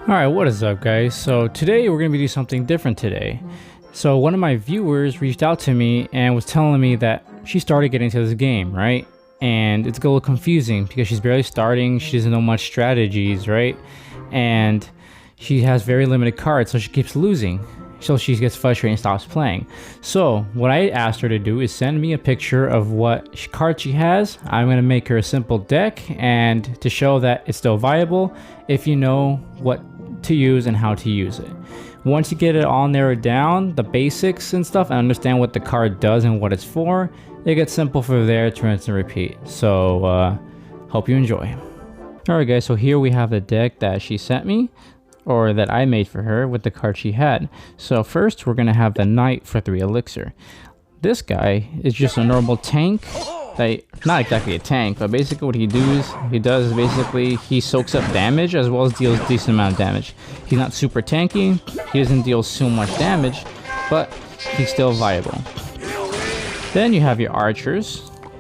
Alright, what is up guys? So today we're going to be doing something different today. So one of my viewers reached out to me and was telling me that she started getting into this game, right? And it's a little confusing because she's barely starting, she doesn't know much strategies, right? And she has very limited cards, so she keeps losing. So she gets frustrated and stops playing. So what I asked her to do is send me a picture of what card she has. I'm going to make her a simple deck and to show that it's still viable if you know what to use and how to use it. Once you get it all narrowed down, the basics and stuff, and understand what the card does and what it's for, it gets simple from there to rinse and repeat. So hope you enjoy. Alright guys, so here we have the deck that she sent me, or that I made for her with the card she had. So first we're gonna have the Knight for 3 elixir. This guy is just a normal tank. Not exactly a tank, but basically what he does is basically he soaks up damage as well as deals a decent amount of damage. He's not super tanky, he doesn't deal so much damage, but he's still viable. Then you have your archers,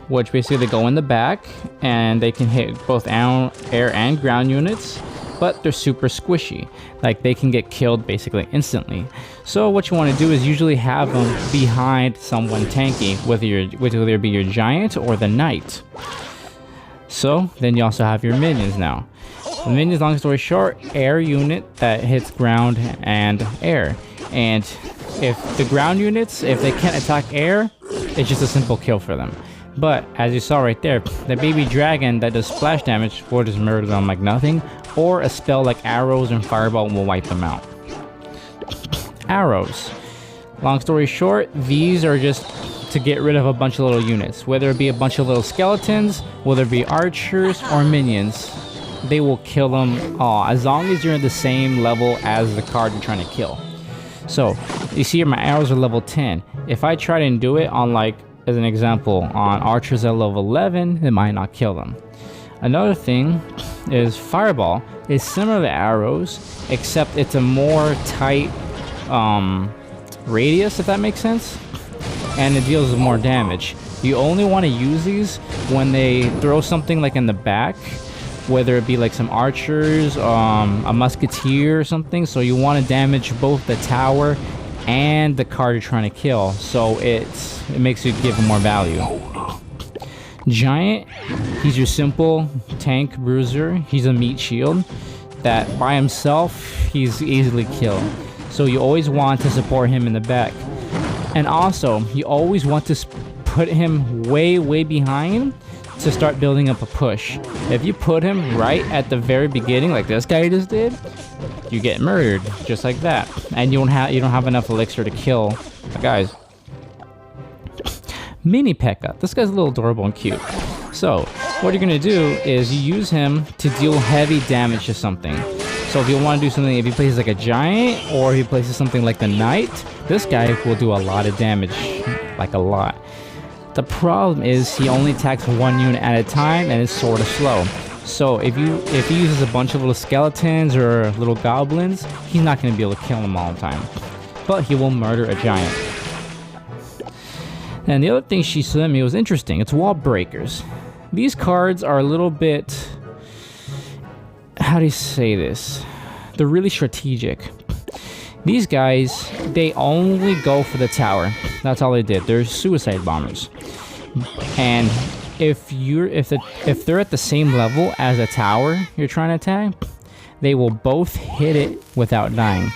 which basically they go in the back and they can hit both air and ground units, but they're super squishy. Like they can get killed basically instantly. So what you want to do is usually have them behind someone tanky, whether it be your giant or the knight. So then you also have your minions now. The minions, long story short, air unit that hits ground and air. And if the ground units, if they can't attack air, it's just a simple kill for them. But as you saw right there, the baby dragon that does splash damage will just murder them like nothing, or a spell like arrows and fireball will wipe them out. Arrows. Long story short, these are just to get rid of a bunch of little units. Whether it be a bunch of little skeletons, whether it be archers or minions, they will kill them all, as long as you're at the same level as the card you're trying to kill. So, you see my arrows are level 10. If I try to do it on, like, as an example, on archers at level 11, it might not kill them. Another thing is fireball is similar to arrows, except it's a more tight radius, if that makes sense, and it deals with more damage. You only want to use these when they throw something like in the back, whether it be like some archers, a musketeer or something. So you want to damage both the tower and the card you're trying to kill, so it makes you give them more value. Giant, he's your simple tank bruiser. He's a meat shield that by himself he's easily killed, so you always want to support him in the back. And also you always want to put him way behind to start building up a push. If you put him right at the very beginning like this guy just did, you get murdered just like that, and you don't have enough elixir to kill the guys. Mini P.E.K.K.A. This guy's a little adorable and cute. So what you're gonna do is you use him to deal heavy damage to something. So if you want to do something, if he places like a giant, or if he places something like the knight, this guy will do a lot of damage, like a lot. The problem is he only attacks one unit at a time and is sort of slow. So if he uses a bunch of little skeletons or little goblins, he's not going to be able to kill them all the time. But he will murder a giant. And the other thing she sent me was interesting. It's wall breakers. These cards are a little bit... how do you say this? They're really strategic. These guys, they only go for the tower. That's all they did. They're suicide bombers. And if they're at the same level as a tower you're trying to attack, they will both hit it without dying.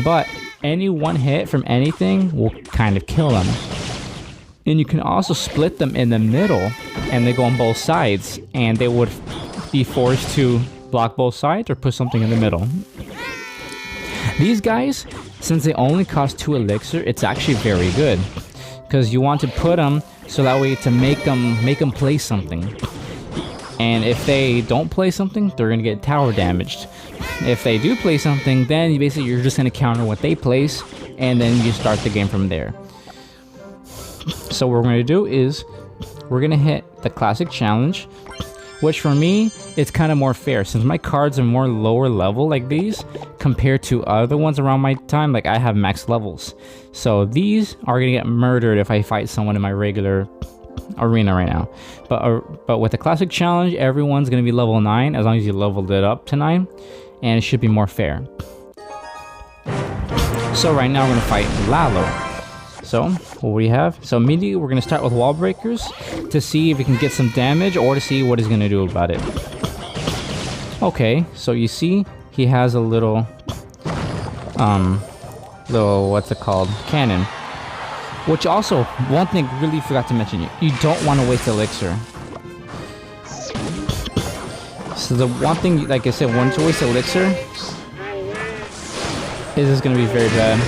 But any one hit from anything will kind of kill them. And you can also split them in the middle, and they go on both sides, and they would be forced to block both sides or put something in the middle. These guys, since they only cost 2 elixir, it's actually very good, because you want to put them so that way to make them play something. And if they don't play something, they're gonna get tower damaged. If they do play something, then you're just gonna counter what they place, and then you start the game from there. So what we're gonna do is we're gonna hit the classic challenge, which for me, it's kind of more fair since my cards are more lower level like these compared to other ones around my time. Like I have max levels, so these are gonna get murdered if I fight someone in my regular arena right now. But with the classic challenge, everyone's gonna be level 9 as long as you leveled it up to 9, and it should be more fair. So right now we're gonna fight Lalo. So what do we have? So immediately we're gonna start with wall breakers to see if we can get some damage or to see what he's gonna do about it. Okay, so you see he has a little what's it called? Cannon. Which also, one thing really forgot to mention, you don't want to waste elixir. So the one thing, like I said, once you waste elixir, this is going to be very bad.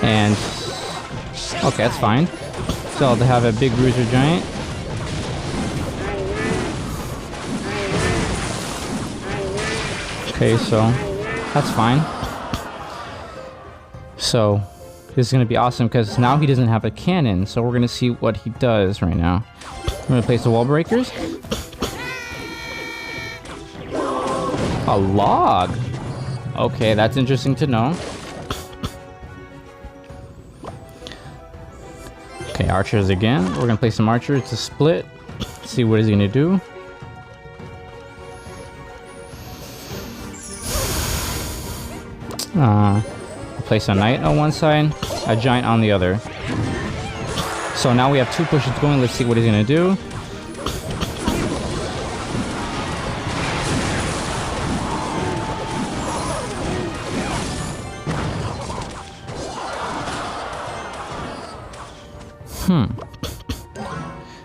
And, okay, that's fine. So they have a big bruiser giant. Okay, so that's fine. So this is going to be awesome because now he doesn't have a cannon. So we're going to see what he does right now. I'm going to place the wall breakers. A log. Okay, that's interesting to know. Okay, archers again. We're going to place some archers to split. See what he's going to do. Place a knight on one side, a giant on the other. So now we have two pushes going. Let's see what he's gonna do.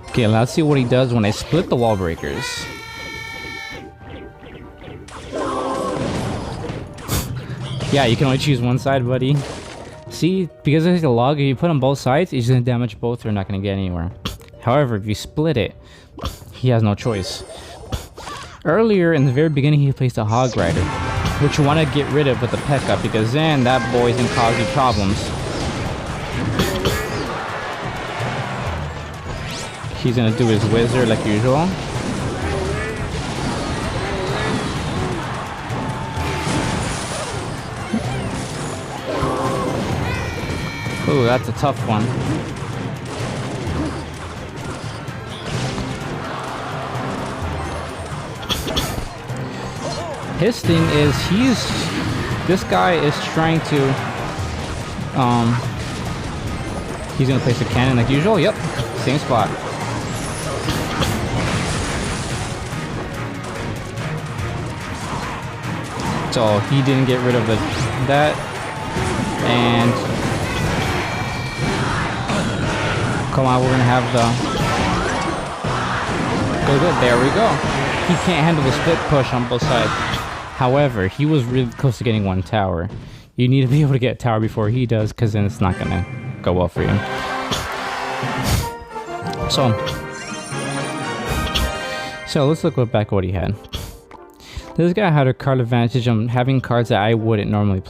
Okay, let's see what he does when I split the wall breakers. Yeah, you can only choose one side, buddy. See, because it's a log, if you put on both sides, it's gonna damage both, you're not gonna get anywhere. However, if you split it, he has no choice. Earlier, in the very beginning, he placed a hog rider, which you want to get rid of with the P.E.K.K.A, because then that boy's gonna cause you problems. He's gonna do his wizard like usual. Ooh, that's a tough one. His thing is this guy is trying to he's gonna place a cannon like usual. Yep, same spot. So he didn't get rid of that, and come on, we're gonna have the good. There we go. He can't handle the split push on both sides. However, he was really close to getting one tower. You need to be able to get a tower before he does, because then it's not gonna go well for you. So let's look back at what he had. This guy had a card advantage on having cards that I wouldn't normally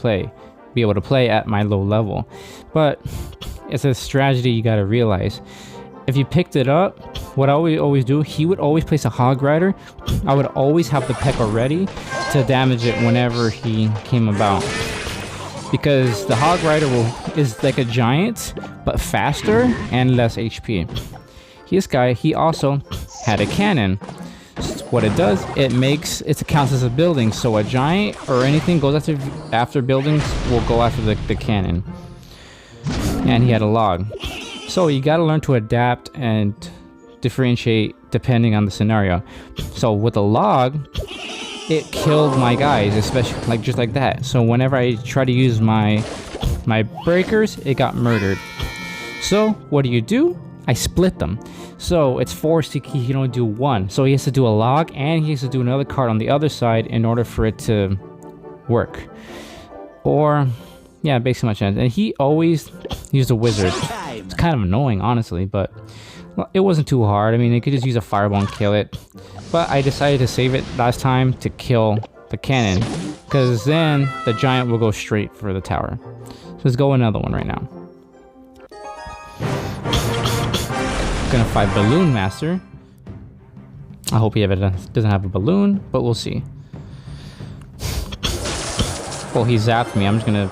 be able to play at my low level. But it's a strategy you gotta realize. If you picked it up, what I would always do, he would always place a hog rider. I would always have the P.E.K.K.A ready to damage it whenever he came about. Because the hog rider is like a giant, but faster and less HP. This guy, he also had a cannon. What it does, it counts as a building, so a giant or anything goes after buildings will go after the cannon. And he had a log. So you gotta learn to adapt and differentiate depending on the scenario. So with a log, it killed my guys, especially just like that. So whenever I try to use my breakers, it got murdered. So what do? I split them. So it's forced he can only do one. So he has to do a log and he has to do another card on the other side in order for it to work. Or yeah, basically much sense. And he always used a wizard. It's kind of annoying, honestly, but it wasn't too hard. I mean, they could just use a fireball and kill it. But I decided to save it last time to kill the cannon, because then the giant will go straight for the tower. So let's go another one right now. Gonna fight Balloon Master. I hope he doesn't have a balloon, but we'll see. Well, he zapped me. I'm just gonna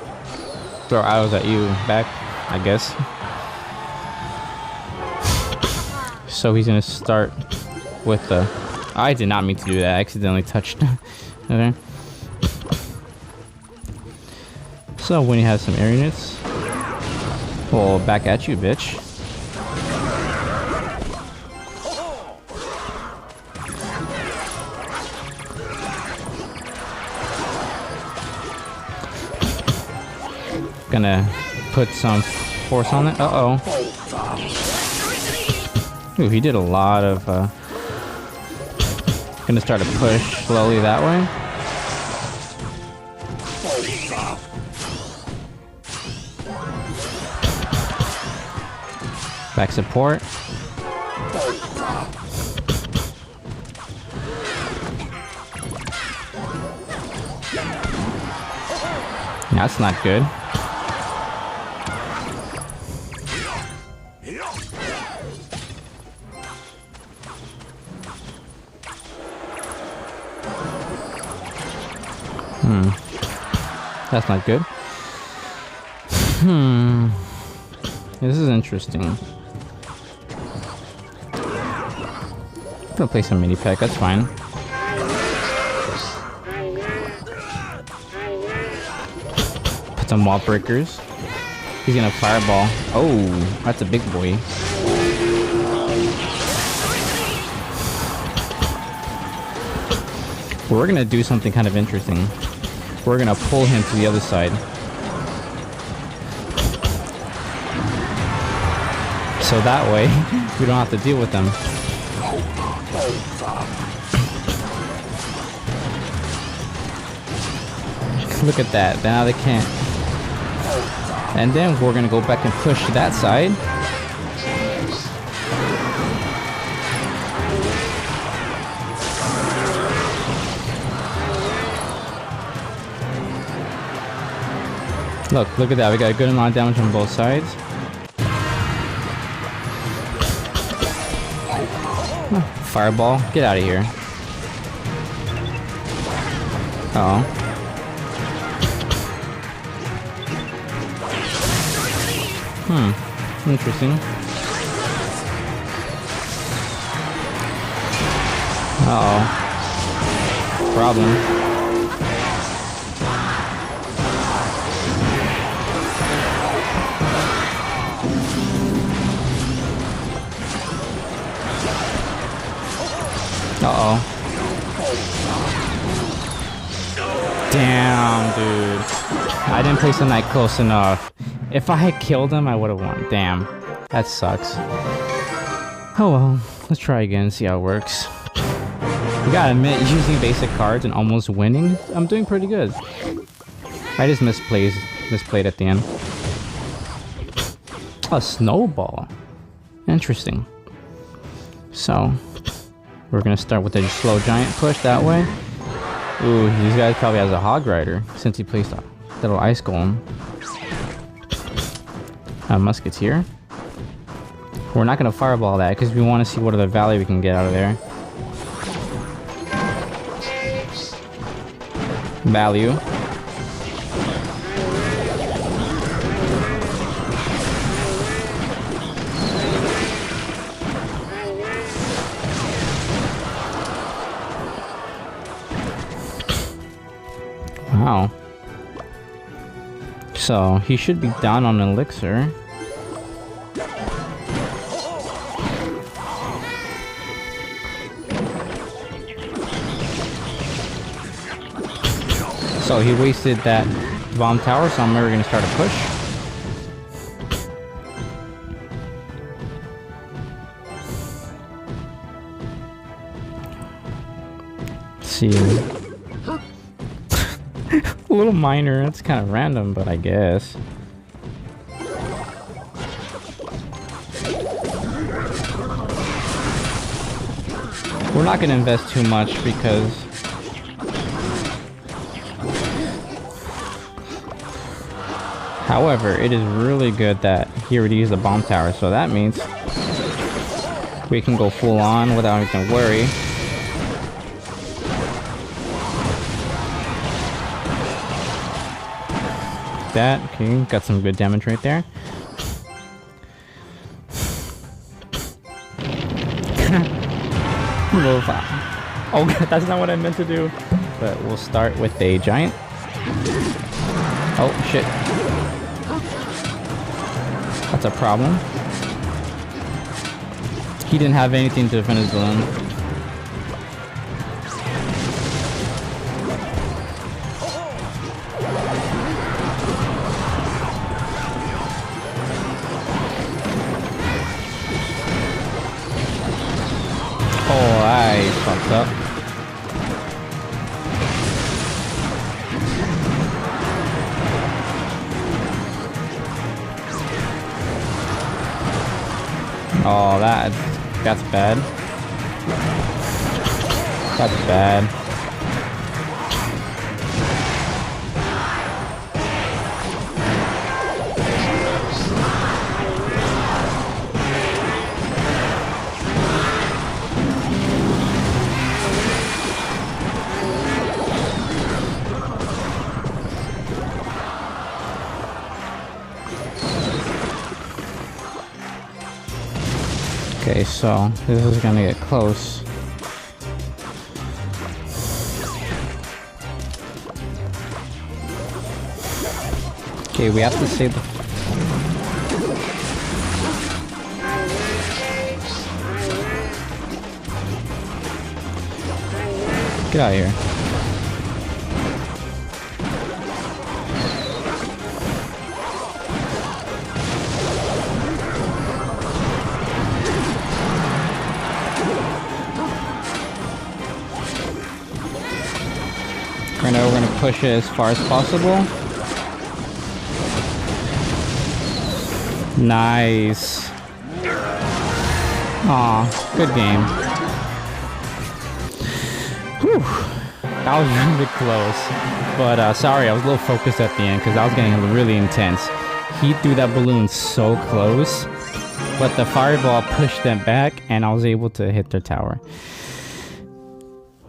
throw arrows at you back, I guess. So he's gonna start with the I did not mean to do that. I accidentally touched. Okay. So when you have some air units, well, back at you, bitch. Gonna put some force on it. Uh-oh. Ooh, he did a lot of, gonna start to push slowly that way. Back support. That's not good. That's not good. This is interesting. I'm gonna play some mini pack, that's fine. Put some wall breakers. He's gonna fireball. Oh, that's a big boy. We're gonna do something kind of interesting. We're gonna pull him to the other side. So that way, we don't have to deal with them. Look at that, now they can't. And then we're gonna go back and push to that side. Look at that. We got a good amount of damage on both sides. Fireball, get out of here. Uh-oh. Interesting. Uh-oh. Problem. Uh-oh. Damn, dude. I didn't place the knight close enough. If I had killed him, I would have won. Damn. That sucks. Oh well. Let's try again and see how it works. You gotta admit, using basic cards and almost winning, I'm doing pretty good. I just misplayed at the end. A snowball. Interesting. So... we're gonna start with a slow giant push that way. Ooh, these guys probably has a hog rider since he placed a little ice golem. Musketeer. We're not gonna fireball that because we want to see what other value we can get out of there. Value. Wow. So, he should be down on elixir. So he wasted that bomb tower, so I'm never gonna start a push. Let's see. A little minor, that's kind of random, but I guess. We're not gonna invest too much because however, it is really good that he already used the bomb tower, so that means we can go full on without having to worry. That, okay, got some good damage right there. Oh, that's not what I meant to do. But we'll start with a giant. Oh, shit. That's a problem. He didn't have anything to defend his balloon. Oh, I fucked up. Oh, that's bad. That's bad. Okay, so this is gonna get close. Okay, we have to save the... Get out of here. Right now we're gonna push it as far as possible. Nice. Aw, good game. Whew. That was really close. But sorry, I was a little focused at the end because I was getting really intense. He threw that balloon so close, but the fireball pushed them back and I was able to hit their tower.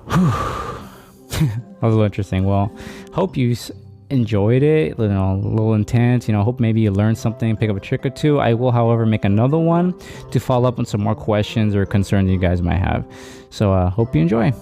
Whew. That was a little interesting. Well, hope you enjoyed it. You know, a little intense. You know, hope maybe you learned something, pick up a trick or two. I will, however, make another one to follow up on some more questions or concerns you guys might have. So, hope you enjoy.